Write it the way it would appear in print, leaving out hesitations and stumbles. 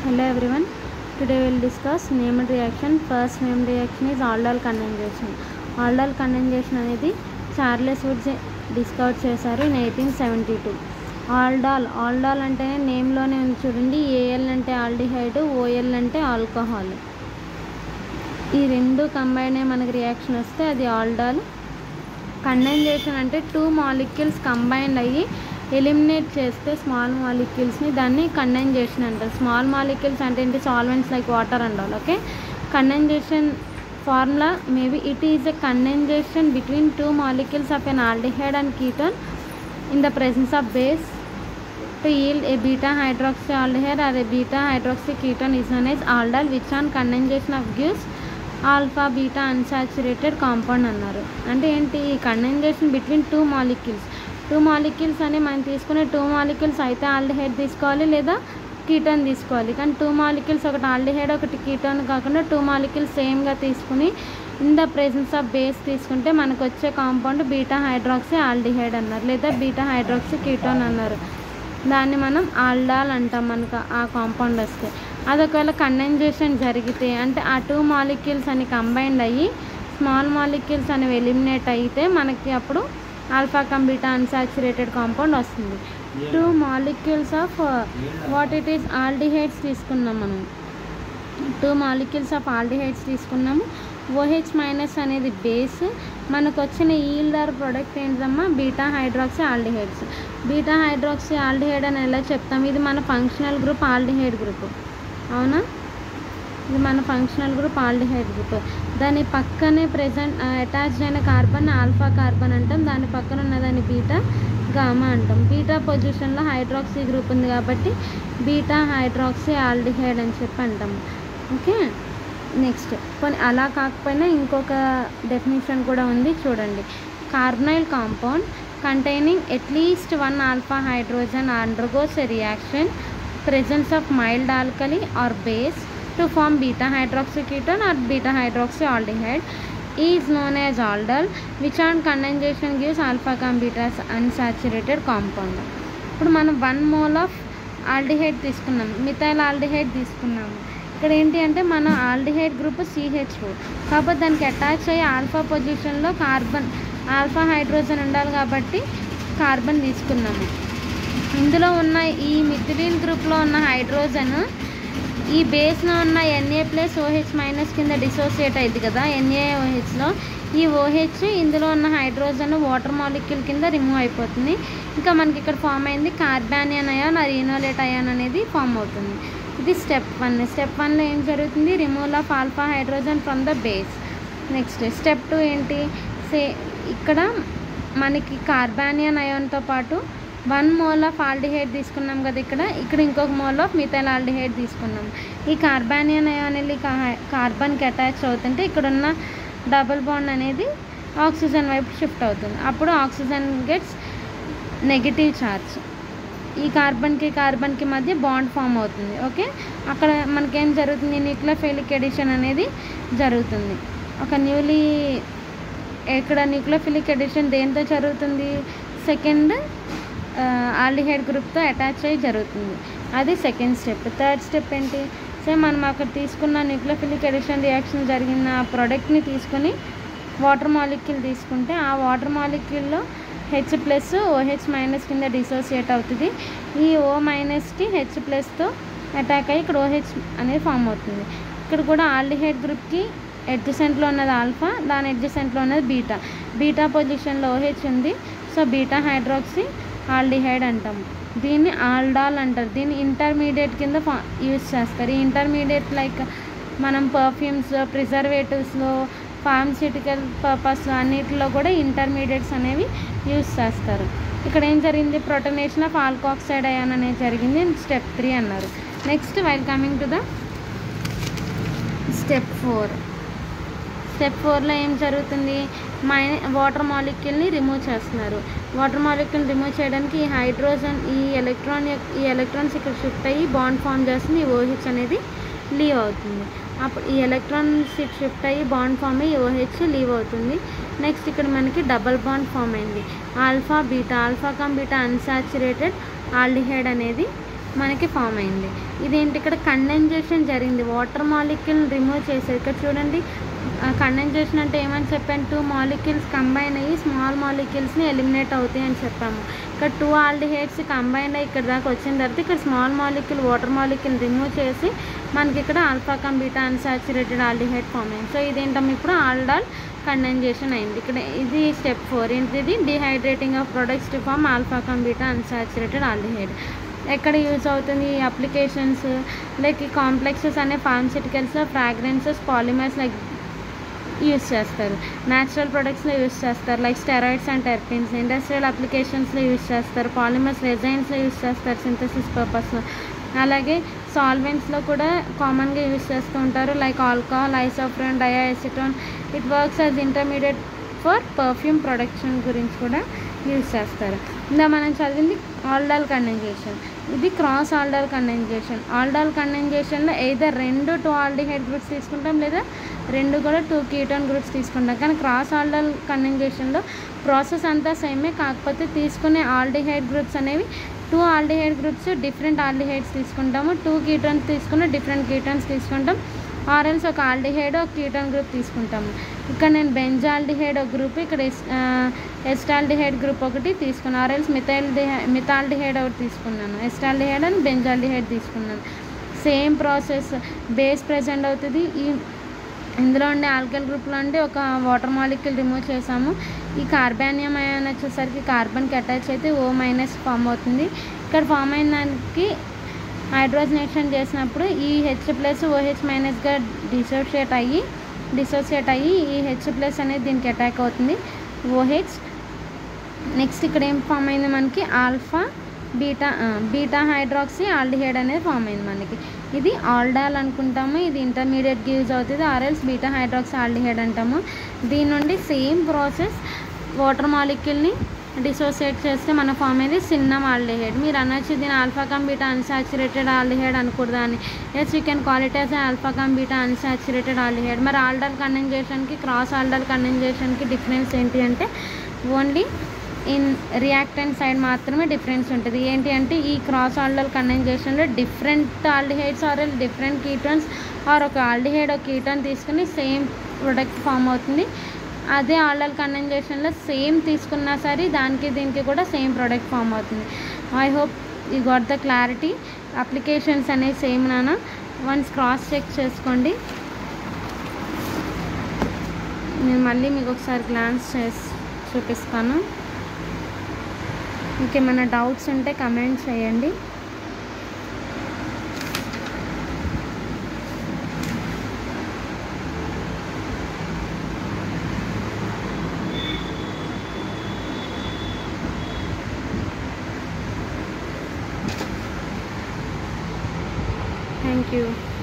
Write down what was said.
Hello everyone. Today we will discuss named reaction. First named reaction is aldol condensation. Aldol condensation అనేది Charles Woods discover చేశారు in 1872. Aldol అంటే నేమ్లోనే ఉంది చూడండి. AL అంటే aldehyde, ఓఎల్ అంటే alcohol. ఈ రెండు కంబైన్ అయ్యి మనకి రియాక్షన్ వస్తే అది ఆల్డాల్. కండెన్సేషన్ అంటే టూ మాలిక్యూల్స్ కంబైన్ అయ్యి ఎలిమినేట్ చేస్తే స్మాల్ మాలిక్యూల్స్ని దాన్ని కండెన్సేషన్ అంటారు. స్మాల్ మాలిక్యూల్స్ అంటే ఏంటి? Solvents like water and all. Okay, condensation formula maybe it is a condensation between two molecules of an aldehyde and ketone in the presence of base to yield a beta hydroxyaldehyde or a beta hydroxyketone is known as aldol, which on condensation of gives alpha beta unsaturated compound అన్నారు. అంటే ఏంటి? ఈ condensation between two molecules అని మనం తీసుకునే two molecules అయితే aldehyde తీసుకోవాలి లేదా కీటోన్ తీసుకోవాలి. కానీ టూ మాలిక్యూల్స్ ఒకటి ఆల్డిహైడ్ ఒకటి కీటోన్ కాకుండా టూ మాలిక్యూల్స్ సేమ్గా తీసుకుని in the presence of base తీసుకుంటే మనకు వచ్చే కాంపౌండ్ బీటా హైడ్రాక్సీ ఆల్డిహైడ్ అన్నారు లేదా బీటా హైడ్రాక్సీ కీటోన్ అన్నారు. దాన్ని మనం ఆల్డాల్ అంటాం. మనకు ఆ కాంపౌండ్ వస్తే అది ఒకవేళ కండెన్సేషన్ జరిగితే అంటే ఆ టూ మాలిక్యూల్స్ అని కంబైన్డ్ అయ్యి స్మాల్ మాలిక్యూల్స్ అనేవి ఎలిమినేట్ అయితే మనకి అప్పుడు alpha cum beta unsaturated compound వస్తుంది. Two molecules of what it is aldehydes తీసుకున్నాం మనం. టూ మాలిక్యూల్స్ ఆఫ్ ఆల్డిహైడ్స్ తీసుకున్నాము. OH మైనస్ అనేది బేస్. మనకు వచ్చిన ఈల్డర్ ప్రొడక్ట్ ఏంటమ్మా? Beta hydroxy aldehydes. Beta hydroxy aldehyde అని ఎలా చెప్తాం? ఇది మన ఫంక్షనల్ గ్రూప్ ఆల్డిహైడ్ గ్రూప్, అవునా? ఇది మన ఫంక్షనల్ గ్రూప్ ఆల్డిహైడ్ గ్రూప్. దాని పక్కనే ప్రెజెంట్ అటాచ్డ్ అయిన కార్బన్ ఆల్ఫా కార్బన్ అంటాం. దాని పక్కన ఉన్నదాన్ని బీటా గామా అంటాం. బీటా పొజిషన్లో హైడ్రాక్సీ గ్రూప్ ఉంది కాబట్టి బీటా హైడ్రాక్సీ ఆల్డిహైడ్ అని చెప్పి అంటాము. ఓకే, నెక్స్ట్ కొన్ని అలా కాకపోయినా ఇంకొక డెఫినేషన్ కూడా ఉంది చూడండి. Carbonyl compound containing at least one alpha hydrogen undergoes a reaction presence of mild alkali or base to form beta hydroxyketone or beta hydroxyaldehyde is known as aldol, which on condensation gives alpha cum beta unsaturated compound. ఇప్పుడు మనం 1 mole of aldehyde తీసుకున్నాం, methyl aldehyde తీసుకున్నాము. ఇక్కడ ఏంటి అంటే మన aldehyde group CH2 కాబట్టి దానికి అటాచ్ అయ్యి ఆల్ఫా పొజిషన్లో కార్బన్ ఆల్ఫా హైడ్రోజన్ ఉండాలి కాబట్టి కార్బన్ తీసుకున్నాము. ఇందులో ఉన్న ఈ మిథిలిన్ గ్రూప్లో ఉన్న హైడ్రోజన్ ఈ బేస్లో ఉన్న Na+OH- కింద డిసోసియేట్ అయింది కదా NaOHలో. ఈ OH ఇందులో ఉన్న హైడ్రోజన్ వాటర్ మాలిక్యూల్ కింద రిమూవ్ అయిపోతుంది. ఇంకా మనకి ఇక్కడ ఫామ్ అయింది కార్బానియన్ అయాన్ ఆర్ ఇనోలేట్ అయాన్ అనేది ఫామ్ అవుతుంది. ఇది స్టెప్ 1. స్టెప్ 1లో ఏం జరుగుతుంది? Removal of alpha hydrogen from the base. Next step 2 ఏంటి? ఇక్కడ మనకి కార్బానియన్ అయాన్తో పాటు 1 mole ఆఫ్ ఆల్డిహైడ్ తీసుకున్నాం కదా. ఇక్కడ ఇంకొక మోల్ ఆఫ్ మిథైల్ ఆల్డిహైడ్ తీసుకున్నాం. ఈ కార్బానియన్ అయాన్ వెళ్ళి కార్బన్కి అటాచ్ అవుతుంటే ఇక్కడున్న డబుల్ బాండ్ అనేది ఆక్సిజన్ వైపు షిఫ్ట్ అవుతుంది. అప్పుడు ఆక్సిజన్ గెట్స్ నెగిటివ్ ఛార్జ్. ఈ కార్బన్కి మధ్య బాండ్ ఫామ్ అవుతుంది. ఓకే, అక్కడ మనకేం జరుగుతుంది? న్యూక్లియోఫిలిక్ ఎడిషన్ అనేది జరుగుతుంది. ఇక్కడ న్యూక్లియోఫిలిక్ ఎడిషన్ దేంతో జరుగుతుంది? సెకండ్ ఆల్డిహైడ్ గ్రూప్తో అటాచ్ అయ్యి జరుగుతుంది. అది సెకండ్ స్టెప్. థర్డ్ స్టెప్ ఏంటి? మనం అక్కడ తీసుకున్న న్యూక్లియోఫిలిక్ ఎడిషన్ రియాక్షన్ జరిగిన ప్రోడక్ట్ని తీసుకొని వాటర్ మాలిక్యూల్ తీసుకుంటే ఆ వాటర్ మాలిక్యూల్లో H+OH- కింద డిసోసియేట్ అవుతుంది. ఈ O- H+తో అటాక్ అయ్యి ఇక్కడ OH అనేది ఫామ్ అవుతుంది. ఇక్కడ కూడా ఆల్డిహైడ్ గ్రూప్కి అడ్జసెంట్లో ఉన్నది ఆల్ఫా, దాని అడ్జసెంట్లో ఉన్నది బీటా పొజిషన్లో OH ఉంది. సో బీటా హైడ్రాక్సీ ఆల్డిహైడ్ అంటాము. దీన్ని ఆల్డాల్ అంటారు. దీన్ని ఇంటర్మీడియట్ కింద యూజ్ చేస్తారు. ఈ ఇంటర్మీడియట్ లైక్ మనం పర్ఫ్యూమ్స్, ప్రిజర్వేటివ్స్లో, ఫార్మస్యూటికల్ పర్పస్ అన్నిటిలో కూడా ఇంటర్మీడియట్స్ అనేవి యూజ్ చేస్తారు. ఇక్కడ ఏం జరిగింది? ప్రొటనేషన్ ఆఫ్ ఆల్కాక్సైడ్ అయాన్ అనేది జరిగింది. స్టెప్ 3 అన్నారు. Next while coming to the step 4. Step 4లో ఏం జరుగుతుంది? వాటర్ మాలిక్యూల్ని రిమూవ్ చేస్తున్నారు. వాటర్ మాలిక్యూల్ రిమూవ్ చేయడానికి ఈ హైడ్రోజన్ ఈ ఎలక్ట్రాన్స్ ఇక్కడ షిఫ్ట్ అయ్యి బాండ్ ఫామ్ చేస్తుంది. ఈ OH అనేది లీవ్ అవుతుంది. అప్పుడు ఈ ఎలక్ట్రాన్స్ షిఫ్ట్ అయ్యి బాండ్ ఫామ్ అయ్యి OH లీవ్ అవుతుంది. నెక్స్ట్ ఇక్కడ మనకి డబల్ బాండ్ ఫామ్ అయింది. Alpha cum beta unsaturated aldehyde అనేది మనకి ఫామ్ అయింది. ఇదేంటి, ఇక్కడ కండెన్సేషన్ జరిగింది, వాటర్ మాలిక్యూల్ రిమూవ్ చేసేది. ఇక్కడ చూడండి, కండెన్సేషన్ అంటే ఏమని చెప్పాను, 2 మాలిక్యూల్స్ కంబైన్ అయ్యి స్మాల్ మాలిక్యూల్స్ని ఎలిమినేట్ అవుతాయి అని చెప్పాము. ఇక్కడ 2 ఆల్డిహైడ్స్ కంబైన్ అయ్యి ఇక్కడ దాకా వచ్చిన తర్వాత ఇక్కడ small molecule water molecule remove చేసి మనకి ఇక్కడ alpha cum beta unsaturated aldehyde form అయింది. సో ఇదేంటమ్మా, ఇప్పుడు ఆల్డాల్ కండెన్సేషన్ అయింది. ఇక్కడ ఇది స్టెప్ 4. ఏంటిది, dehydrating of products to form alpha cum beta unsaturated aldehyde. ఎక్కడ యూజ్ అవుతుంది, అప్లికేషన్స్ లైక్ ఈ కాంప్లెక్సెస్ అనే ఫార్మస్యూటికల్స్లో ఫ్రాగ్రెన్సెస్ పాలిమర్స్ లైక్ యూజ్ చేస్తారు, న్యాచురల్ ప్రొడక్ట్స్లో యూజ్ చేస్తారు like steroids and terpenes, industrial అప్లికేషన్స్లో యూజ్ చేస్తారు, పాలిమర్స్ రెజైన్స్లో యూజ్ చేస్తారు సింథసిస్ పర్పస్లో, అలాగే సాల్వెంట్స్లో కూడా కామన్గా యూజ్ చేస్తూ ఉంటారు like alcohol, isophorone, diacetone. It works as intermediate for perfume production గురించి కూడా యూజ్ చేస్తారు. ఇంకా మనం చదివింది ఆల్డాల్ కండెన్సేషన్. ఇది క్రాస్ ఆల్డాల్ కండెన్సేషన్. ఆల్డాల్ కండెన్సేషన్లో ఎయిదర్ 2 ఆల్డిహైడ్ గ్రూప్స్ తీసుకుంటాం, లేదా 2 కూడా 2 కీటోన్ గ్రూప్స్ తీసుకుంటాం. కానీ క్రాస్ ఆల్డాల్ కండెన్సేషన్లో ప్రాసెస్ అంతా సేమే, కాకపోతే తీసుకునే ఆల్డిహైడ్ గ్రూప్స్ అనేవి 2 ఆల్డిహైడ్ గ్రూప్స్ డిఫరెంట్ ఆల్డిహైడ్స్ తీసుకుంటాము, 2 కీటోన్స్ తీసుకుని డిఫరెంట్ కీటోన్స్ తీసుకుంటాం, ఆర్ఎల్స్ ఒక ఆల్డిహైడ్ ఒక కీటోన్ గ్రూప్ తీసుకుంటాము. ఇక్కడ నేను బెంజాల్డిహైడ్ ఒక గ్రూప్, ఇక్కడ ఎస్టాల్డిహైడ్ గ్రూప్ ఒకటి తీసుకున్నాను, ఆర్ఎల్స్ మిథాల్డిహైడ్ ఒకటి తీసుకున్నాను, ఎస్టాల్డిహైడ్ అండ్ బెంజాల్డిహైడ్ తీసుకున్నాను. సేమ్ ప్రాసెస్, బేస్ ప్రెజెంట్ అవుతుంది. ఇందులో ఉండే ఆల్కైల్ గ్రూప్లో ఉండి ఒక వాటర్ మాలిక్యూల్ రిమూవ్ చేసాము. ఈ కార్బానియం అయాన్ వచ్చేసరికి కార్బన్కి అటాచ్ అయితే O- ఫామ్ అవుతుంది. ఇక్కడ ఫామ్ అయిన దానికి హైడ్రోజనేషన్ చేసినప్పుడు ఈ H+OH- డిసోసియేట్ అయ్యి ఈ H+ అనేది దీనికి అటాక్ అవుతుంది, OH. నెక్స్ట్ ఇక్కడ ఏం ఫామ్ అయింది మనకి, ఆల్ఫా బీటా హైడ్రాక్సీ ఆల్డిహైడ్ అనేది ఫామ్ అయింది మనకి. ఇది ఆల్డాల్ అనుకుంటాము, ఇది ఇంటర్మీడియట్కి యూజ్ అవుతుంది, ఆర్ఎల్స్ బీటా హైడ్రాక్సీ ఆల్డిహైడ్ అంటాము. దీని నుండి సేమ్ ప్రాసెస్, వాటర్ మాలిక్యూల్ని డిసోసియేట్ చేస్తే మన ఫామ్ అయింది సిన్నమ్ ఆల్డిహైడ్. మీరు అనొచ్చు దీని alpha cum beta unsaturated aldehyde అనకూడదు అని. Yes, you can call it as alpha cum beta unsaturated aldehyde. మరి ఆల్డాల్ కండెన్సేషన్కి క్రాస్ ఆల్డాల్ కండెన్సేషన్కి డిఫరెన్స్ ఏంటి అంటే, ఓన్లీ ఇన్ రియాక్టెంట్ సైడ్ మాత్రమే డిఫరెన్స్ ఉంటుంది. ఏంటి అంటే, ఈ క్రాస్ ఆల్డాల్ కండెన్సేషన్లో different aldehydes or different ketones or ఒక ఆల్డిహైడ్ ఒక కీటోన్ తీసుకుని సేమ్ ప్రొడక్ట్ ఫామ్ అవుతుంది. అదే ఆల్డాల్ కండెన్సేషన్లో సేమ్ తీసుకున్నా సరే దానికి దీనికి కూడా సేమ్ ప్రోడక్ట్ ఫామ్ అవుతుంది. I hope you got the clarity. Applications అనేవి సేమ్ నాన్న, వన్స్ క్రాస్ చెక్ చేసుకోండి. నేను మళ్ళీ మీకు ఒకసారి గ్లాన్స్ చేసి చూపిస్తాను. ఇంకేమైనా డౌట్స్ ఉంటే కమెంట్ చేయండి. Thank you.